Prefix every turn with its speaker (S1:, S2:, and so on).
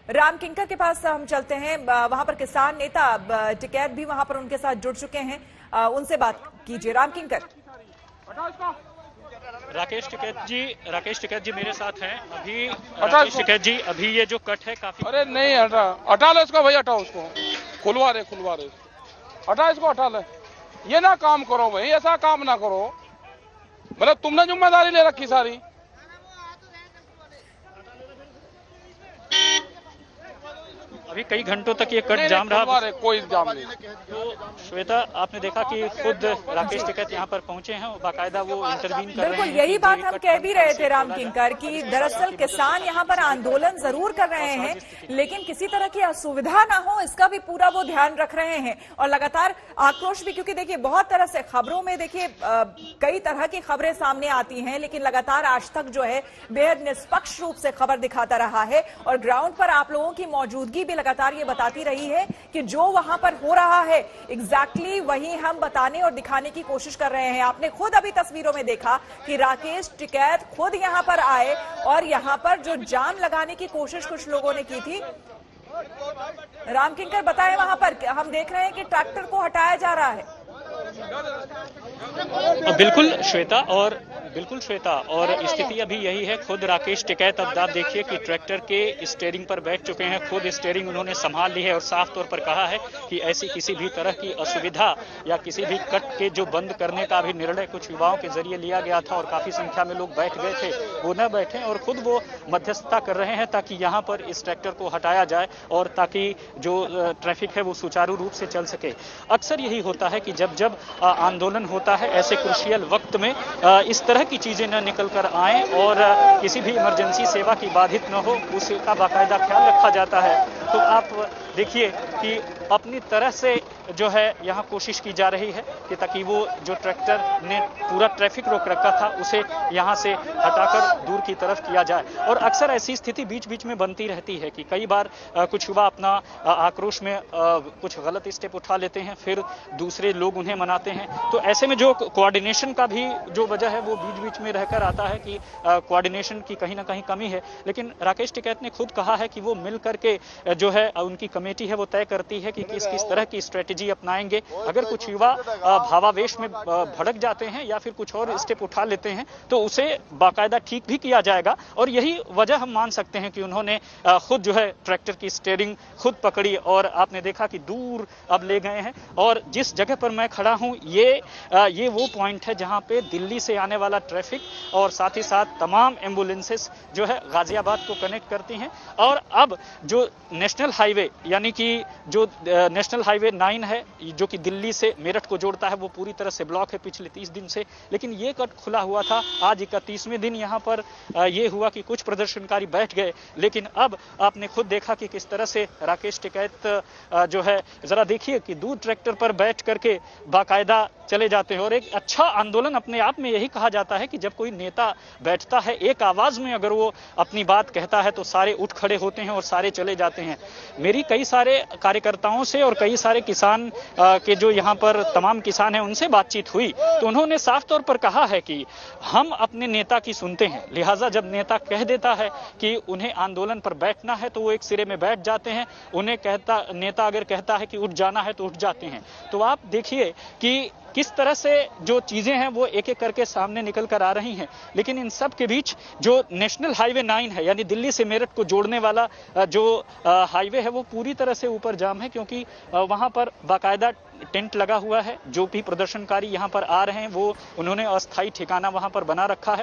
S1: राम किंकर के पास हम चलते हैं। वहां पर किसान नेता टिकैत भी वहां पर उनके साथ जुड़ चुके हैं, उनसे बात कीजिए। राम किंकर।
S2: राकेश टिकैत जी मेरे साथ हैं अभी। राकेश टिकैत जी, अभी ये जो कट है काफी।
S3: अरे नहीं, हटा लो इसको भाई, हटाओ उसको। खुलवा रहे हटा इसको, हटा ले। ये ना काम करो भाई, ऐसा काम ना करो। मतलब तुमने जिम्मेदारी ले रखी सारी।
S2: अभी कई घंटों तक ये कट जाम रहा।
S3: कोई जाम नहीं।
S2: तो श्वेता, आपने देखा कि खुद राकेश टिकैत यहाँ पर पहुंचे हैं और बाकायदा वो इंटरवीन कर रहे हैं।
S1: बिल्कुल यही बात हम कह भी रहे थे राम किंकर कि दरअसल किसान यहाँ पर आंदोलन जरूर कर रहे हैं, लेकिन किसी तरह की असुविधा ना हो इसका भी पूरा वो ध्यान रख रहे हैं। और लगातार आक्रोश भी, क्योंकि देखिए बहुत तरह से खबरों में देखिए कई तरह की खबरें सामने आती हैं, लेकिन लगातार आज तक जो है बेहद निष्पक्ष रूप से खबर दिखाता रहा है। और ग्राउंड पर आप लोगों की मौजूदगी भी लगातार ये बताती रही है कि जो वहां पर हो रहा है एग्जैक्टली वही हम बताने और दिखाने की कोशिश कर रहे हैं। आपने खुद अभी तस्वीरों में देखा कि राकेश टिकैत खुद यहां पर आए और यहां पर जो जाम लगाने की कोशिश कुछ लोगों ने की थी। राम किंकर बताएं, वहां पर हम देख रहे हैं कि ट्रैक्टर को हटाया जा रहा है।
S2: बिल्कुल श्वेता, और स्थिति अभी यही है। खुद राकेश टिकैत, अब आप देखिए कि ट्रैक्टर के स्टीयरिंग पर बैठ चुके हैं, खुद स्टीयरिंग उन्होंने संभाल ली है और साफ तौर पर कहा है कि ऐसी किसी भी तरह की असुविधा या किसी भी कट के जो बंद करने का भी निर्णय कुछ युवाओं के जरिए लिया गया था और काफी संख्या में लोग बैठ गए थे, वो न बैठे और खुद वो मध्यस्थता कर रहे हैं ताकि यहाँ पर इस ट्रैक्टर को हटाया जाए और ताकि जो ट्रैफिक है वो सुचारू रूप से चल सके। अक्सर यही होता है कि जब जब आंदोलन होता है ऐसे क्रूशियल वक्त में इस तरह की चीजें न निकल कर आए और किसी भी इमरजेंसी सेवा की बाधित न हो, उसका बाकायदा ख्याल रखा जाता है। तो आप देखिए कि अपनी तरह से जो है यहाँ कोशिश की जा रही है कि ताकि वो जो ट्रैक्टर ने पूरा ट्रैफिक रोक रखा था उसे यहाँ से हटाकर दूर की तरफ किया जाए। और अक्सर ऐसी स्थिति बीच बीच में बनती रहती है कि कई बार कुछ युवा अपना आक्रोश में कुछ गलत स्टेप उठा लेते हैं, फिर दूसरे लोग उन्हें मनाते हैं। तो ऐसे में जो कोऑर्डिनेशन का भी जो वजह है वो बीच बीच में रहकर आता है कि कोऑर्डिनेशन की कहीं ना कहीं कमी है। लेकिन राकेश टिकैत ने खुद कहा है कि वो मिल करके जो है उनकी कमेटी है वो तय करती है कि किस किस तरह की स्ट्रेटेजी अपनाएंगे। अगर कुछ युवा भावावेश में भड़क जाते हैं या फिर कुछ और स्टेप उठा लेते हैं तो उसे बाकायदा ठीक भी किया जाएगा। और यही वजह हम मान सकते हैं कि उन्होंने खुद जो है ट्रैक्टर की स्टीयरिंग खुद पकड़ी और आपने देखा कि दूर अब ले गए हैं। और जिस जगह पर मैं खड़ा हूं ये वो पॉइंट है जहां पे दिल्ली से आने वाला ट्रैफिक और साथ ही साथ तमाम एम्बुलेंसेस जो है गाजियाबाद को कनेक्ट करती हैं। और अब जो नेशनल हाईवे यानी कि जो नेशनल हाईवे 9 है जो कि दिल्ली से मेरठ को जोड़ता है वो पूरी तरह से ब्लॉक है पिछले 30 दिन से। लेकिन ये कट खुला हुआ था। आज 31वें दिन यहाँ पर ये हुआ कि कुछ प्रदर्शनकारी बैठ गए, लेकिन अब आपने खुद देखा कि किस तरह से राकेश टिकैत जो है, जरा देखिए कि दूर ट्रैक्टर पर बैठ करके बाकायदा चले जाते हैं। और एक अच्छा आंदोलन अपने आप में यही कहा जाता है कि जब कोई नेता बैठता है एक आवाज में अगर वो अपनी बात कहता है तो सारे उठ खड़े होते हैं और सारे चले जाते हैं। मेरी कई सारे कार्यकर्ताओं से और कई सारे किसान के जो यहाँ पर तमाम किसान हैं उनसे बातचीत हुई तो उन्होंने साफ तौर पर कहा है कि हम अपने नेता की सुनते हैं, लिहाजा जब नेता कह देता है कि उन्हें आंदोलन पर बैठना है तो वो एक सिरे में बैठ जाते हैं। उन्हें नेता अगर कहता है कि उठ जाना है तो उठ जाते हैं। तो आप देखिए कि किस तरह से जो चीजें हैं वो एक एक करके सामने निकल कर आ रही हैं। लेकिन इन सब के बीच जो नेशनल हाईवे 9 है यानी दिल्ली से मेरठ को जोड़ने वाला जो हाईवे है वो पूरी तरह से ऊपर जाम है, क्योंकि वहां पर बाकायदा टेंट लगा हुआ है। जो भी प्रदर्शनकारी यहाँ पर आ रहे हैं वो उन्होंने अस्थायी ठिकाना वहां पर बना रखा है।